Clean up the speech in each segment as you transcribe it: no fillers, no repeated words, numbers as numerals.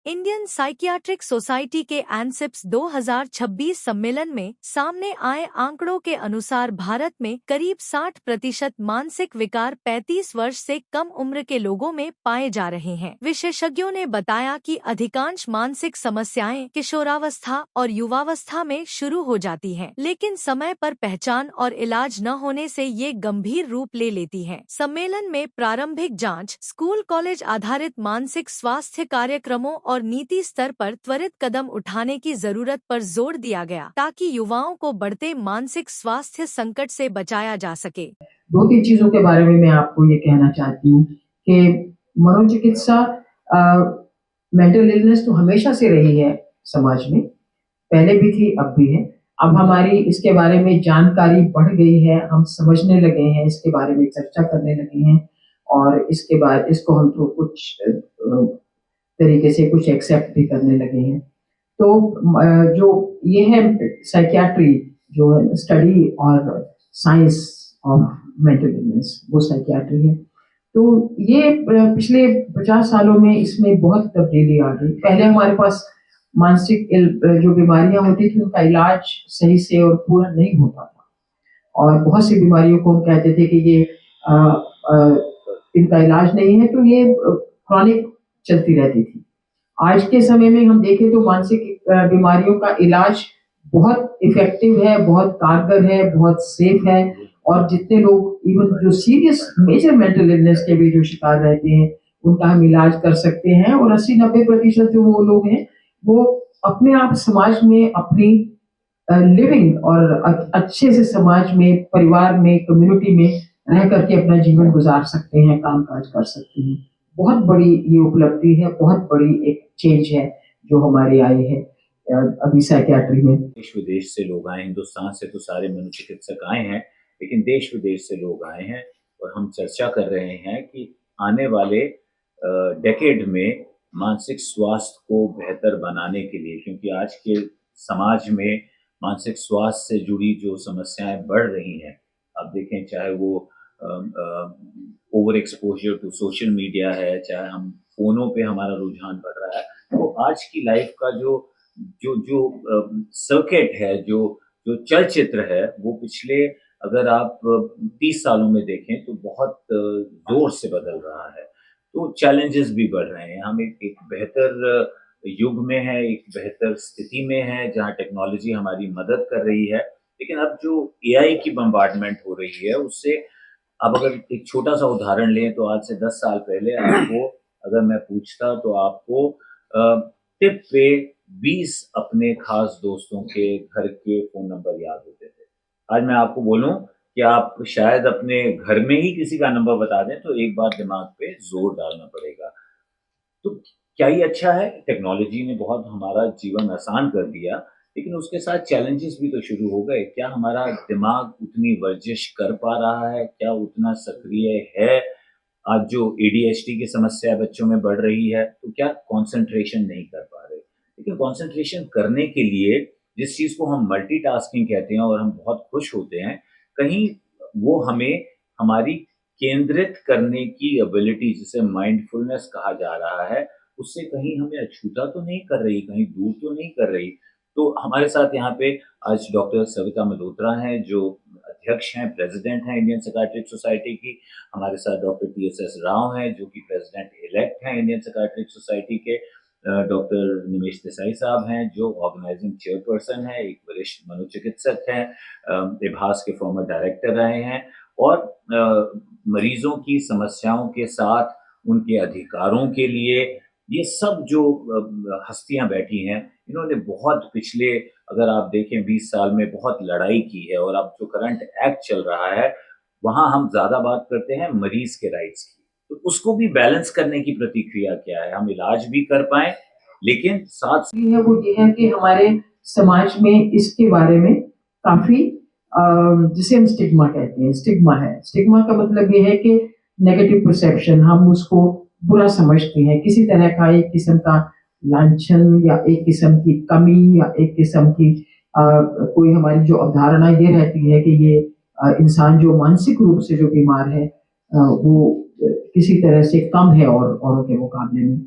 Indian psychiatric society के एनसिप्स 2026 सम्मेलन में सामने आए आंकड़ों के अनुसार भारत में करीब 60% मानसिक विकार 35 वर्ष से कम उम्र के लोगों में पाए जा रहे हैं। विशेषज्ञों ने बताया कि अधिकांश मानसिक समस्याएं किशोरावस्था और युवावस्था में शुरू हो जाती हैं, लेकिन समय पर पहचान और इलाज न होने से ये गंभीर रूप ले लेती हैं। सम्मेलन में प्रारंभिक जांच, स्कूल कॉलेज आधारित मानसिक स्वास्थ्य कार्यक्रमों और नीति स्तर पर त्वरित कदम उठाने की जरूरत पर जोर दिया गया, ताकि युवाओं को बढ़ते मानसिक स्वास्थ्य संकट से बचाया जा सके। दो तीन चीजों के बारे में मैं आपको ये कहना चाहती हूँ कि मनोचिकित्सा मेंटल इलनेस तो हमेशा से रही है समाज में, पहले भी थी, अब भी है। अब हमारी इसके बारे में जानकारी बढ़ गई है, हम समझने लगे हैं, इसके बारे में चर्चा करने लगे हैं और इसके बाद इसको हम तो कुछ तरीके से कुछ एक्सेप्ट भी करने लगे हैं। तो जो ये है साइकियाट्री, जो है स्टडी और साइंस ऑफ मेंटल इलनेस, वो साइकियाट्री है। तो ये पिछले 50 सालों में इसमें बहुत तब्दीली आ गई। पहले हमारे पास मानसिक जो बीमारियां होती थी उनका इलाज सही से और पूरा नहीं होता था, और बहुत सी बीमारियों को हम कहते थे कि ये इनका इलाज नहीं है, तो ये क्रॉनिक चलती रहती थी। आज के समय में हम देखें तो मानसिक बीमारियों का इलाज बहुत इफेक्टिव है, बहुत कारगर है, बहुत सेफ है, और जितने लोग इवन जो सीरियस मेजर मेंटल इलनेस के भी जो शिकार रहते हैं उनका हम इलाज कर सकते हैं। और 80-90% जो वो लोग हैं वो अपने आप समाज में अपनी लिविंग और अच्छे से समाज में, परिवार में, कम्युनिटी में रह करके अपना जीवन गुजार सकते हैं, काम काज कर सकते हैं। बहुत बड़ी ये उपलब्धि है, बहुत बड़ी एक चेंज है जो हमारी आई है अभी साइकियाट्री में। देश विदेश से लोग आए, हिंदुस्तान से तो सारे मनोचिकित्सक आए हैं, लेकिन देश विदेश से लोग आए हैं और हम चर्चा कर रहे हैं कि आने वाले डेकेड में मानसिक स्वास्थ्य को बेहतर बनाने के लिए, क्योंकि आज के समाज में मानसिक स्वास्थ्य से जुड़ी जो समस्याएं बढ़ रही हैं, आप देखें चाहे वो over exposure to social media है, चाहे हम फोनों पे हमारा रुझान बढ़ रहा है, तो आज की लाइफ का जो जो जो सर्किट है, जो चलचित्र है, वो पिछले अगर आप 30 सालों में देखें तो बहुत जोर से बदल रहा है। तो चैलेंजेस भी बढ़ रहे हैं। हम एक बेहतर युग में है, एक बेहतर स्थिति में है जहाँ टेक्नोलॉजी हमारी मदद कर रही है, लेकिन अब जो एआई की बम्बार्डमेंट हो रही है उससे, अब अगर एक छोटा सा उदाहरण लें तो आज से 10 साल पहले आपको अगर मैं पूछता तो आपको टिप पे 20 अपने खास दोस्तों के घर के फोन नंबर याद होते थे। आज मैं आपको बोलूं कि आप शायद अपने घर में ही किसी का नंबर बता दें तो एक बार दिमाग पे जोर डालना पड़ेगा। तो क्या ये अच्छा है? टेक्नोलॉजी ने बहुत हमारा जीवन आसान कर दिया, लेकिन उसके साथ चैलेंजेस भी तो शुरू हो गए। क्या हमारा दिमाग उतनी वर्जिश कर पा रहा है? क्या उतना सक्रिय है? आज जो ADHD की समस्या बच्चों में बढ़ रही है, तो क्या कंसंट्रेशन नहीं कर पा रहे? लेकिन कंसंट्रेशन करने के लिए जिस चीज को हम मल्टीटास्किंग कहते हैं और हम बहुत खुश होते हैं, कहीं वो हमें हमारी केंद्रित करने की एबिलिटी, जिसे माइंडफुलनेस कहा जा रहा है, उससे कहीं हमें अछूता तो नहीं कर रही, कहीं दूर तो नहीं कर रही। तो हमारे साथ यहाँ पे आज डॉक्टर सविता मल्होत्रा हैं, जो अध्यक्ष हैं, प्रेसिडेंट हैं इंडियन साइकियाट्रिक सोसाइटी की। हमारे साथ डॉक्टर TSS राव हैं, जो कि प्रेसिडेंट इलेक्ट हैं इंडियन साइकियाट्रिक सोसाइटी के। डॉक्टर निमेश देसाई साहब हैं, जो ऑर्गेनाइजिंग चेयरपर्सन है, एक वरिष्ठ मनोचिकित्सक हैं, इभास के फॉर्मर डायरेक्टर रहे हैं, और मरीजों की समस्याओं के साथ उनके अधिकारों के लिए ये सब जो हस्तियां बैठी हैं, इन्होंने बहुत पिछले, अगर आप देखें 20 साल में बहुत लड़ाई की है। और अब जो करंट एक्ट चल रहा है वहां हम ज्यादा बात करते हैं मरीज के राइट्स की, तो उसको भी बैलेंस करने की प्रतिक्रिया क्या है, हम इलाज भी कर पाए लेकिन साथ है वो ये है कि हमारे समाज में इसके बारे में काफी जिसे हम स्टिग्मा कहते हैं, स्टिग्मा है। स्टिग्मा का मतलब ये है कि नेगेटिव परसेप्शन, हम उसको बुरा समझते हैं, किसी तरह का एक किस्म का लांछन या एक किस्म की कमी या एक किस्म की कोई हमारी जो अवधारणा ये रहती है कि ये इंसान जो मानसिक रूप से जो बीमार है वो किसी तरह से कम है और औरों के मुकाबले में।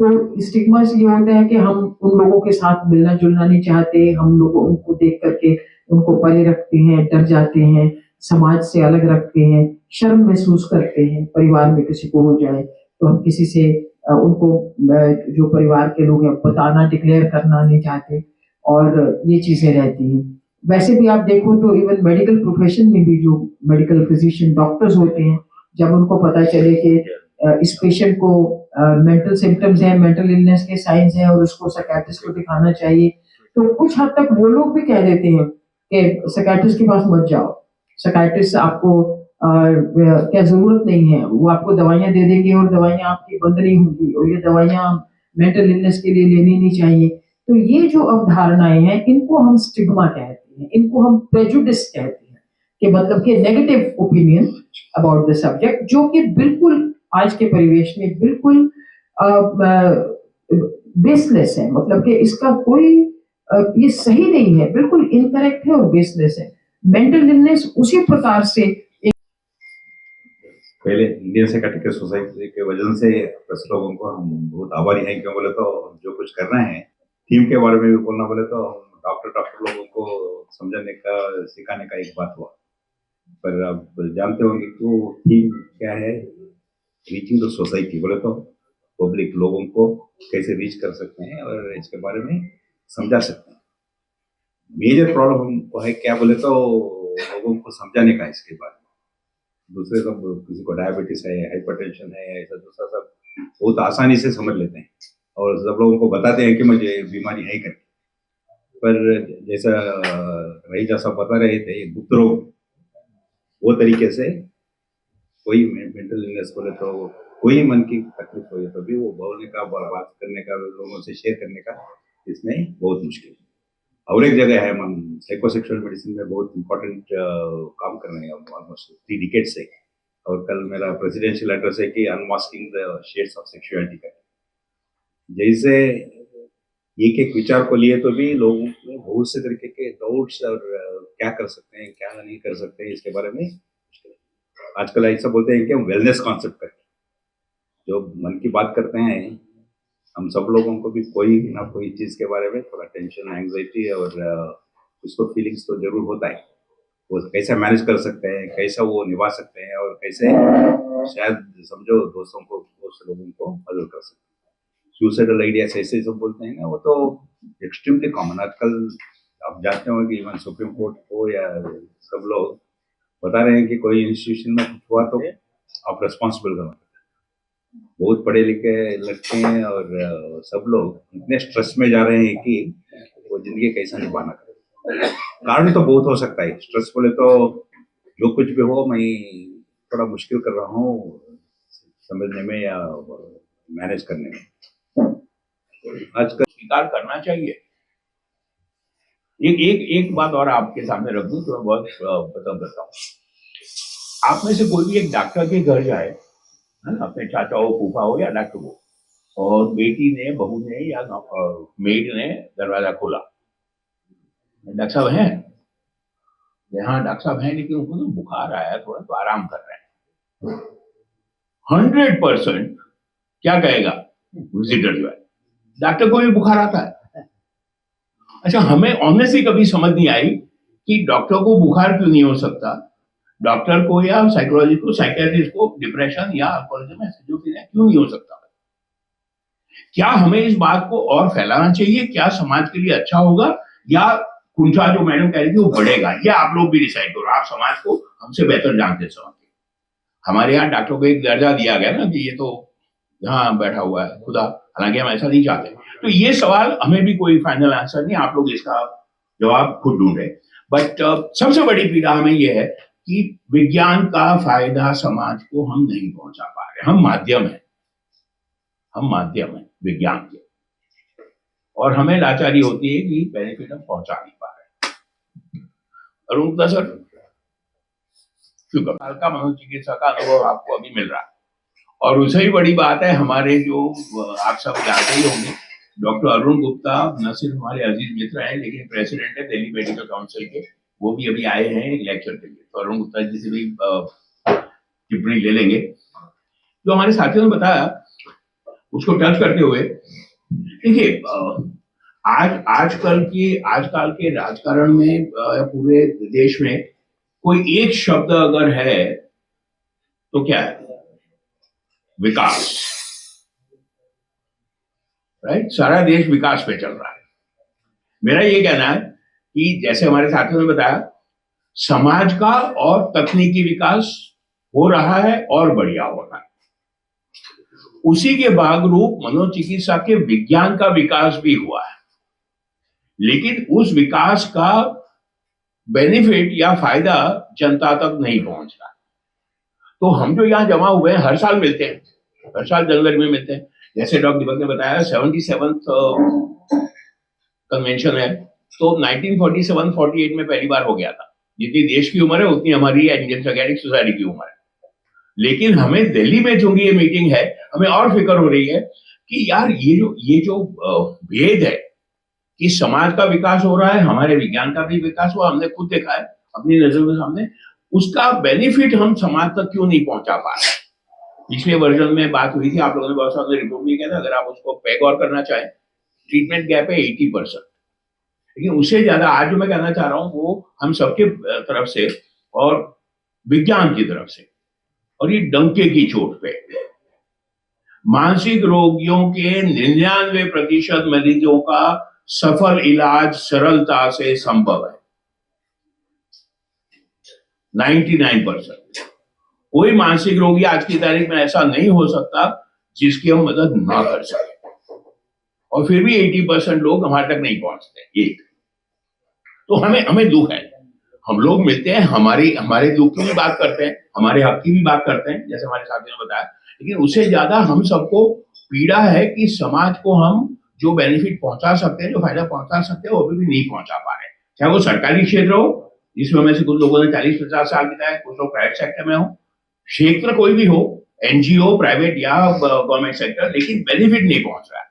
तो स्टिग्मा से ये होता है कि हम उन लोगों के साथ मिलना जुलना नहीं चाहते, हम लोग उनको देख करके उनको परे रखते हैं, डर जाते हैं, समाज से अलग रखते हैं, शर्म महसूस करते हैं। परिवार में किसी को हो जाए तो हम किसी से उनको जो परिवार के लोग हैं बताना, डिक्लेयर करना नहीं चाहते, और ये चीजें रहती हैं। वैसे भी आप देखो तो इवन मेडिकल प्रोफेशन में भी जो मेडिकल फिजिशियन डॉक्टर्स होते हैं, जब उनको पता चले कि इस पेशेंट को मेंटल सिम्टम्स है, मेंटल इलनेस के साइंस हैं और उसको साइकियाट्रिस्ट को दिखाना चाहिए, तो कुछ हद तक वो लोग भी कह देते हैं कि साइकियाट्रिस्ट के पास मत जाओ, साइकियाट्रिस्ट आपको क्या जरूरत नहीं है, वो आपको दवाइयां दे देंगे और दवाइयां आपकी बंद नहीं होंगी, और ये दवाइयां मेंटल इलनेस के लिए लेनी नहीं चाहिए। तो ये जो अवधारणाएं हैं, इनको हम स्टिग्मा कहते हैं, इनको हम प्रेजुडिस कहते हैं, कि मतलब कि negative opinion about the subject, जो कि बिल्कुल आज के परिवेश में बिल्कुल बेसलेस है। मतलब कि इसका कोई ये सही नहीं है, बिल्कुल इनकरेक्ट है और बेसलेस है। मेंटल इलनेस उसी प्रकार से पहले इंडियन साइकियाट्रिक सोसाइटी के वजह से बस लोगों को हम बहुत आभारी हैं, क्यों बोले तो जो कुछ कर रहे हैं थीम के बारे में भी बोलना बोले तो डॉक्टर लोगों को समझाने का, सिखाने का एक बात हुआ, पर अब जानते होंगे कि वो थीम क्या है, रीचिंग द सोसाइटी। बोले तो पब्लिक लोगों को कैसे रीच कर सकते हैं और इसके बारे में समझा सकते हैं। मेजर प्रॉब्लम हमको है क्या बोले तो लोगों को समझाने का इसके बारे में। दूसरे सब किसी को डायबिटीज है, हाइपरटेंशन है, ऐसा दूसरा सब बहुत आसानी से समझ लेते हैं और सब लोगों को बताते हैं कि मुझे बीमारी है करके। पर जैसा रहीजा साहब बता रहे थे, गुप्त रोग वो तरीके से कोई मेंटल इलनेस बोले तो कोई मन की तकलीफ हो तो भी वो बोलने का, बात करने का, लोगों से शेयर करने का इसमें बहुत मुश्किल है। और एक जगह है, हम साइकोसेक्सुअल मेडिसिन में बहुत इंपॉर्टेंट काम कर रहे हैं ऑलमोस्ट 3 डिकेड से, और कल मेरा प्रेसिडेंशियल एड्रेस है कि unmasking the shades of sexuality का। जैसे एक एक विचार को लिए तो भी लोगों में बहुत से तरीके के डाउट्स और क्या कर सकते हैं, क्या नहीं कर सकते हैं, इसके बारे में आजकल ऐसा बोलते हैं कि हम वेलनेस कॉन्सेप्ट करते हैं। जो मन की बात करते हैं, हम सब लोगों को भी कोई ना कोई चीज़ के बारे में थोड़ा टेंशन, एंग्जाइटी और उसको फीलिंग्स तो जरूर होता है। वो कैसे मैनेज कर सकते हैं, कैसा वो निभा सकते हैं, और कैसे शायद समझो दोस्तों को, दोस्त लोगों को मदद कर सकते हैं। सुसाइडल आइडियाज ऐसे सब बोलते हैं ना, वो तो एक्सट्रीमली कॉमन आजकल। आप जानते हो कि इवन सुप्रीम कोर्ट हो या सब लोग बता रहे हैं कि कोई इंस्टीट्यूशन में कुछ हुआ तो आप रिस्पॉन्सिबल करो। बहुत पढ़े लिखे लड़के हैं और सब लोग इतने स्ट्रेस में जा रहे हैं कि वो जिंदगी कैसा निभाना करे। कारण तो बहुत हो सकता है, स्ट्रेस बोले तो जो कुछ भी हो, मैं थोड़ा मुश्किल कर रहा हूँ समझने में या मैनेज करने में। आजकल स्वीकार करना चाहिए। एक बात और आपके सामने रख दूं तो मैं बहुत पसंद करता हूँ। आप में से कोई भी एक डॉक्टर के घर जाए, है ना, अपने चाचा हो, फूफा हो या डॉक्टर हो, और बेटी ने, बहू ने या मेड ने दरवाजा खोला, डॉक्टर साहब हैं? हाँ डॉक्टर साहब हैं, लेकिन उनको तो बुखार आया थोड़ा, तो आराम कर रहे हैं। 100% क्या कहेगा विजिटर जो है, डॉक्टर को भी बुखार आता है। अच्छा, हमें ऑनेस्टली कभी समझ नहीं आई कि डॉक्टर को बुखार क्यों नहीं हो सकता, डॉक्टर को या साइकोलॉजिस्ट को, साइकियाट्रिस्ट को डिप्रेशन या अल्कोहलिज्म क्यों नहीं हो सकता। क्या हमें इस बात को और फैलाना चाहिए? क्या समाज के लिए अच्छा होगा, या कुंठा जो मैडम कह रही थी वो बढ़ेगा? या आप लोग भी डिसाइड करो, आप समाज को हमसे बेहतर जानते समझते। हमारे यहाँ डॉक्टर को एक दर्जा दिया गया ना कि ये तो यहाँ बैठा हुआ है खुदा, हालांकि हम ऐसा नहीं चाहते। तो ये सवाल हमें भी कोई फाइनल आंसर नहीं, आप लोग इसका जवाब खुद ढूंढे। बट सबसे बड़ी पीड़ा हमें यह है कि विज्ञान का फायदा समाज को हम नहीं पहुंचा पा रहे। हम माध्यम हैं विज्ञान के, और हमें लाचारी होती है कि बेनिफिट हम पहुंचा नहीं पा रहे। अरुण गुप्ता सर, शुक्र साल का मनोचिकित्सा का अनुभव आपको अभी मिल रहा है, और उससे ही बड़ी बात है, हमारे जो आप सब जानते ही होंगे, डॉक्टर अरुण गुप्ता न सिर्फ हमारे अजीज मित्र हैं, लेकिन प्रेसिडेंट है दिल्ली मेडिकल काउंसिल के। वो भी अभी आए हैं एक लेक्चर के लिए, तो अरुण गुप्ता जी से भी टिप्पणी ले लेंगे। जो हमारे साथियों ने बताया, उसको टच करते हुए देखिए, आजकल के राजकारण में पूरे देश में कोई एक शब्द अगर है तो क्या है? विकास। राइट, सारा देश विकास पे चल रहा है। मेरा ये कहना है कि जैसे हमारे साथियों ने बताया, समाज का और तकनीकी विकास हो रहा है और बढ़िया हो रहा है। उसी के भागरूप मनोचिकित्सा के विज्ञान का विकास भी हुआ है, लेकिन उस विकास का बेनिफिट या फायदा जनता तक नहीं पहुंच रहा। तो हम जो यहाँ जमा हुए हैं, हर साल मिलते हैं, हर साल जनवरी में मिलते हैं। जैसे डॉक्टर दीपक ने बताया 77th कन्वेंशन है, तो 1947-48 में पहली बार हो गया था। जितनी देश की उम्र है उतनी हमारी इंडियन साइकियाट्रिक सोसाइटी की उम्र है। लेकिन हमें दिल्ली में चूंकि ये मीटिंग है, हमें और फिक्र हो रही है कि यार ये जो भेद है कि समाज का विकास हो रहा है, हमारे विज्ञान का भी विकास हुआ, हमने खुद देखा है अपनी नजरों के सामने, उसका बेनिफिट हम समाज तक क्यों नहीं पहुंचा पा रहे? पिछले वर्जन में बात हुई थी, आप लोगों ने बहुत सारे रिपोर्ट भी किया था, अगर आप उसको पैग और करना चाहें, ट्रीटमेंट गैप है 80%। लेकिन उससे ज्यादा आज जो मैं कहना चाह रहा हूं वो हम सबके तरफ से और विज्ञान की तरफ से, और ये डंके की चोट पे मानसिक रोगियों के 99% मरीजों का सफल इलाज सरलता से संभव है। 99%। कोई मानसिक रोगी आज की तारीख में ऐसा नहीं हो सकता जिसकी हम मदद ना कर सके, और फिर भी 80% लोग हमारे तक नहीं पहुंचते। एक तो हमें दुख है, हम लोग मिलते हैं, हमारे दुख की भी बात करते हैं, हमारे हक की भी बात करते हैं, जैसे हमारे साथियों ने बताया, लेकिन उससे ज्यादा हम सबको पीड़ा है कि समाज को हम जो बेनिफिट पहुंचा सकते हैं, जो फायदा पहुंचा सकते हैं, वो भी नहीं पहुंचा पा रहे। चाहे वो सरकारी क्षेत्र हो, जिसमें में से कुछ लोगों ने 40-50 साल बिताए, कुछ लोग प्राइवेट सेक्टर में हो, क्षेत्र कोई भी हो, एनजीओ, प्राइवेट या गवर्नमेंट सेक्टर, लेकिन बेनिफिट नहीं पहुंच रहा है।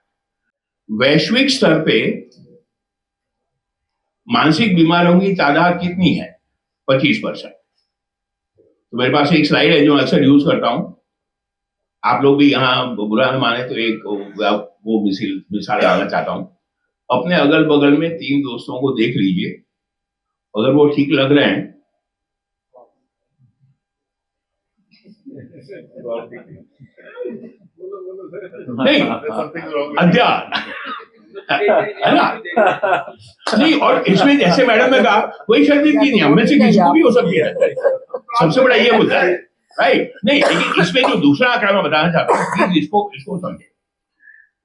वैश्विक स्तर पे मानसिक बीमारियों की तादाद कितनी है? 25%। तो मेरे पास एक स्लाइड है जो मैं अक्सर यूज करता हूं, आप लोग भी यहाँ बुरा न माने तो एक वो मिसाल डालना चाहता हूं। अपने अगल बगल में 3 दोस्तों को देख लीजिए, अगर वो ठीक लग रहे हैं नहीं, अध्ययन है ना? नहीं, और इसमें जैसे मैडम ने कहा कोई शर्मिंदगी नहीं, हमें से किसी को भी हो सकती है, सबसे बड़ा ये मुद्दा है, राइट? नहीं, लेकिन इसमें जो दूसरा आंकड़ा मैं बताना चाहता हूँ, प्लीज इसको समझे।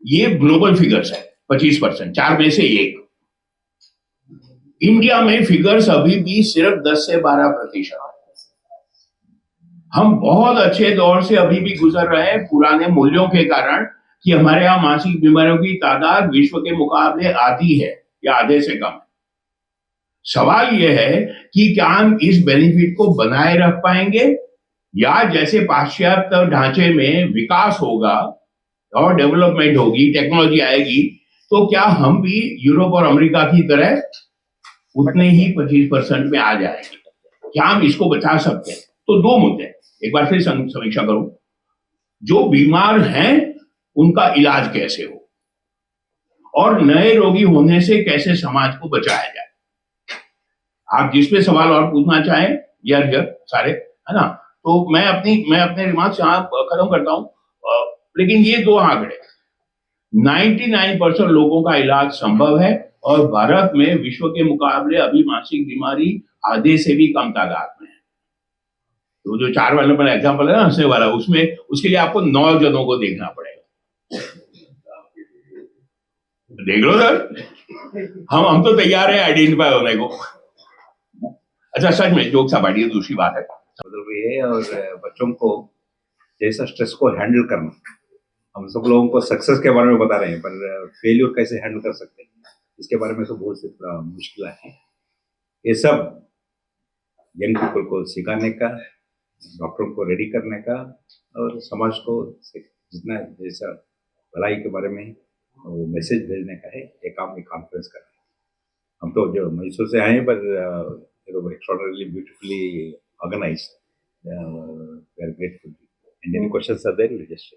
ये ग्लोबल फिगर्स है, 25%, 4 में से 1। इंडिया में फिगर्स अभी भी सिर्फ 10 से 12%। हम बहुत अच्छे दौर से अभी भी गुजर रहे हैं पुराने मूल्यों के कारण कि हमारे यहाँ मानसिक बीमारियों की तादाद विश्व के मुकाबले आधी है या आधे से कम है। सवाल यह है कि क्या हम इस बेनिफिट को बनाए रख पाएंगे, या जैसे पाश्चात्य ढांचे में विकास होगा और डेवलपमेंट होगी, टेक्नोलॉजी आएगी, तो क्या हम भी यूरोप और अमेरिका की तरह उतने ही 25% में आ जाएंगे? क्या हम इसको बचा सकते हैं? तो 2 मुद्दे, एक बार फिर समीक्षा करूं, जो बीमार हैं उनका इलाज कैसे हो, और नए रोगी होने से कैसे समाज को बचाया जाए। आप जिस पे सवाल और पूछना चाहें यार सारे, है ना? तो मैं अपने रिमार्क्स यहाँ खत्म करता हूं, लेकिन ये 2 आंकड़े, 99% लोगों का इलाज संभव है, और भारत में विश्व के मुकाबले अभी मानसिक बीमारी आधे से भी कम तादाद में है। तो जो 4 वाला मेरा एग्जाम्पल है ना, हंसने वाला, उसमें उसके लिए आपको 9 जनों को देखना पड़ेगा। देख लो सर, हम तो तैयार है आइडेंटिफाई होने को। अच्छा, सच में जोक सपाटी दूसरी बात है, जरूरी है, और बच्चों को जैसा स्ट्रेस को हैंडल करना, हम सब लोगों को सक्सेस के बारे में बता रहे हैं, पर फेल्यूर कैसे हैंडल कर सकते हैं इसके बारे में तो बहुत सी मुश्किल है। ये सब यंग पीपल को सिखाने का, डॉक्टरों को रेडी करने का, और समाज को जितना जैसा भलाई के बारे में वो मैसेज भेजने का है, ये काम एक कॉन्फ्रेंस कर रहे हैं। हम तो जो मैसूर से आए हैं, पर extraordinarily beautifully organised, we are grateful, and any questions are there, you just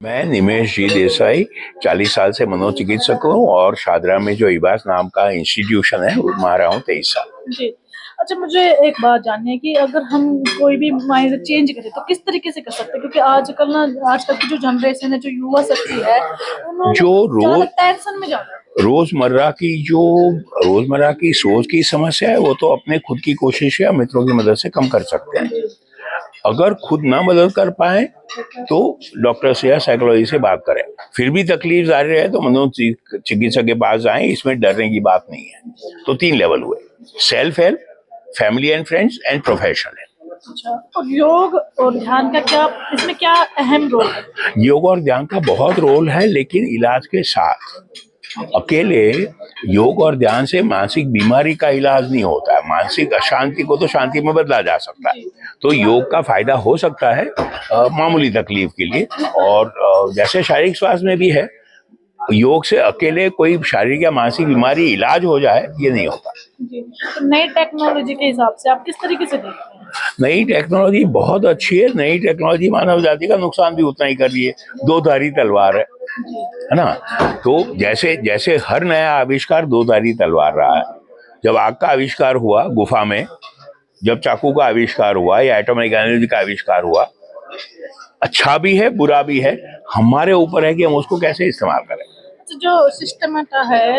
मैं निमेश जी देसाई 40 साल से मनोचिकित्सक हूँ और शादरा में जो इबास नाम का इंस्टीट्यूशन है वहाँ रहा हूँ 23 साल। जी। अच्छा, मुझे एक बात जाननी है कि अगर हम कोई भी माइंड चेंज करें तो किस तरीके से कर सकते हैं, क्योंकि आजकल की जो जनरेशन है, जो युवा शक्ति है, जो रोज टेंशन में जाता है। रोजमर्रा की सोच की समस्या है वो तो अपने खुद की कोशिश या मित्रों की मदद से कम कर सकते हैं। अगर खुद ना मदद कर पाए तो डॉक्टर से या साइकोलॉजी से बात करें। फिर भी तकलीफ जारी रहे तो मनोचिकित्सक के पास जाएं, इसमें डरने की बात नहीं है। तो 3 लेवल हुए: self help, family and friends and professional help. अच्छा, और योग और ध्यान का इसमें क्या अहम रोल है? योग और ध्यान का बहुत रोल है, लेकिन इलाज के साथ। अकेले योग और ध्यान से मानसिक बीमारी का इलाज नहीं होता है। मानसिक अशांति को तो शांति में बदला जा सकता है। तो योग का फायदा हो सकता है मामूली तकलीफ के लिए, और जैसे शारीरिक स्वास्थ्य में भी है, योग से अकेले कोई शारीरिक या मानसिक बीमारी इलाज हो जाए ये नहीं होता। जी। तो नई टेक्नोलॉजी के हिसाब से आप किस तरीके से देखते हैं? नई टेक्नोलॉजी बहुत अच्छी है। नई टेक्नोलॉजी मानव जाति का नुकसान भी उतना ही कर रही है। 2 धारी तलवार है ना। तो जैसे जैसे हर नया आविष्कार 2 धारी तलवार रहा है। जब आग का आविष्कार हुआ गुफा में, जब चाकू का आविष्कार हुआ या एटॉमिक एनर्जी का आविष्कार हुआ, अच्छा भी है बुरा भी है। हमारे ऊपर है कि हम उसको कैसे इस्तेमाल करें। तो जो सिस्टम है,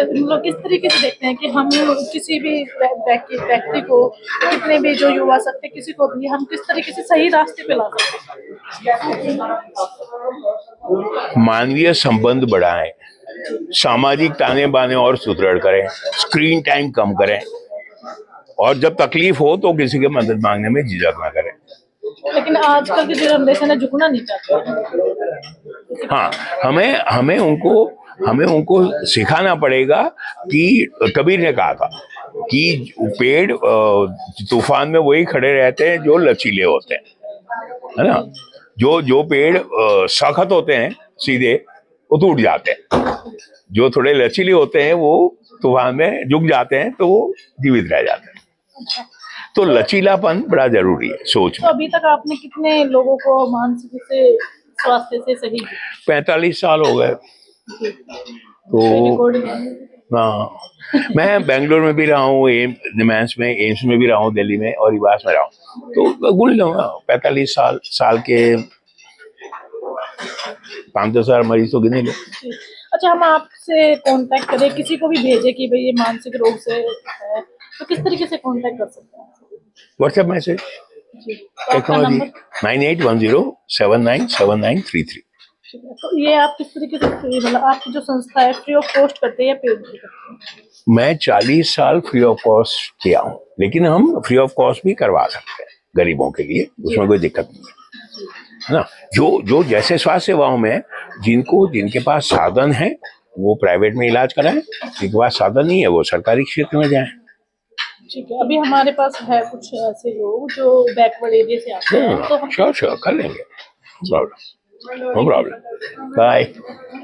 हम लोग किस तरीके से देखते हैं कि हम किसी भी व्यक्ति को, कितने भी जो युवा शक्ति, किसी को भी हम किस तरीके से सही रास्ते पे ला सकते हैं? मानवीय संबंध बढ़ाएं, सामाजिक ताने बाने और सुदृढ़ करें, स्क्रीन टाइम कम करें, और जब तकलीफ हो तो किसी के मदद मांगने में झिझक ना करें। लेकिन आजकल की जो जनरेशन है झुकना नहीं चाहती। हाँ, हमें उनको सिखाना पड़ेगा कि कबीर ने कहा था कि पेड़ तूफान में वही खड़े रहते हैं जो लचीले होते हैं, है ना। जो पेड़ सख्त होते हैं सीधे, वो टूट जाते हैं। जो थोड़े लचीले होते हैं वो तूफान में झुक जाते हैं, तो वो जीवित रह जाते हैं। तो लचीलापन बड़ा जरूरी है सोच में। तो अभी तक आपने कितने लोगों को मानसिक से स्वास्थ्य से सही किया? 45 साल हो गए। तो हाँ, मैं बेंगलोर में भी रहा हूँ, एम्स में भी रहा हूँ, दिल्ली में और इबास में रहा हूँ। तो गुण लूंगा 45 साल के 5-10 हजार मरीज तो गिने लो। अच्छा, हम आपसे कांटेक्ट करें, किसी को भी भेजे कि भाई ये मानसिक रोग से है, तो किस तरीके से कांटेक्ट कर सकते हैं? WhatsApp message, technology 9810797933। तो ये आप किस तरीके से, मतलब आपकी जो संस्था है फ्री ऑफ कॉस्ट करते हैं या पेड करते हैं? मैं 40 साल फ्री ऑफ कॉस्ट किया हूँ, लेकिन हम फ्री ऑफ कॉस्ट भी करवा सकते हैं गरीबों के लिए, उसमें कोई दिक्कत नहीं है ना। जो जैसे स्वास्थ्य सेवाओं में जिनके पास साधन है वो प्राइवेट में इलाज कराएं, जिनके पास साधन नहीं है वो सरकारी क्षेत्र में जाएं। ठीक है, अभी हमारे पास है कुछ ऐसे लोग जो बैकवर्ड एरिया से आते हैं, तो हम श्योर कर लेंगे, नो प्रॉब्लम। बाय।